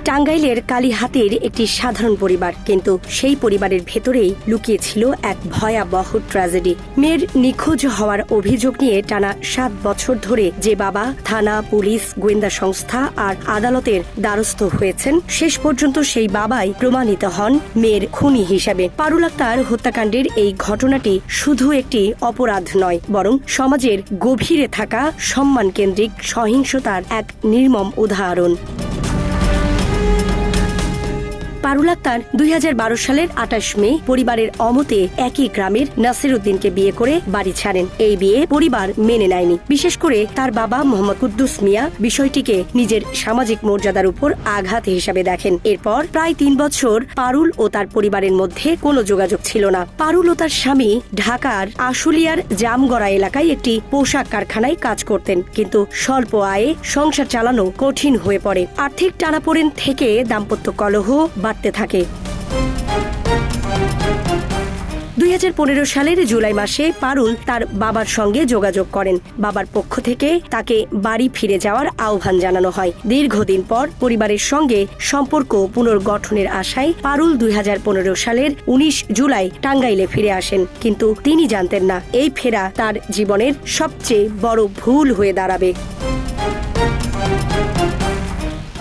টাঙ্গাইলের কালীহাতির একটি সাধারণ পরিবার, কিন্তু সেই পরিবারের ভেতরেই লুকিয়ে ছিল এক ভয়াবহ ট্র্যাজেডি। মেয়ের নিখোঁজ হওয়ার অভিযোগ নিয়ে টানা 7 বছর ধরে যে বাবা থানা, পুলিশ, গোয়েন্দা সংস্থা আর আদালতের দ্বারস্থ হয়েছেন, শেষ পর্যন্ত সেই বাবাই প্রমাণিত হন মেয়ের খুনি হিসেবে। পারুল আক্তার হত্যাকাণ্ডের এই ঘটনাটি শুধু একটি অপরাধ নয়, বরং সমাজের গভীরে থাকা সম্মানকেন্দ্রিক সহিংসতার এক নির্মম উদাহরণ। পারুল আক্তার 2012 সালের 28 মে পরিবারের অমতে একই গ্রামের নাসির উদ্দিনকে বিয়ে করে বাড়ি ছাড়েন। এই বিয়ে পরিবার মেনে নেয়নি, বিশেষ করে তার বাবা মোহাম্মদ কুদ্দুস মিয়া বিষয়টিকে নিজের সামাজিক মর্যাদার উপর আঘাত হিসাবে দেখেন। এরপর প্রায় 3 বছর পারুল ও তার পরিবারের মধ্যে কোনো যোগাযোগ ছিল না। পারুল ও তার স্বামী ঢাকার আশুলিয়ার জামগড়া এলাকায় একটি পোশাক কারখানায় কাজ করতেন, কিন্তু স্বল্প আয়ে সংসার চালানো কঠিন হয়ে পড়ে। আর্থিক টানাপোড়েন থেকে দাম্পত্য কলহ বাড়তে থাকে। 2015 সালের জুলাই মাসে পারুল তার বাবার সঙ্গে যোগাযোগ করেন। বাবার পক্ষ থেকে তাকে বাড়ি ফিরে যাওয়ার আহ্বান জানানো হয়। দীর্ঘদিন পর পরিবারের সঙ্গে সম্পর্ক পুনর্গঠনের আশায় পারুল 2015 সালের 19 জুলাই টাঙ্গাইলে ফিরে আসেন, কিন্তু তিনি জানতেন না এই ফেরা তার জীবনের সবচেয়ে বড় ভুল হয়ে দাঁড়াবে।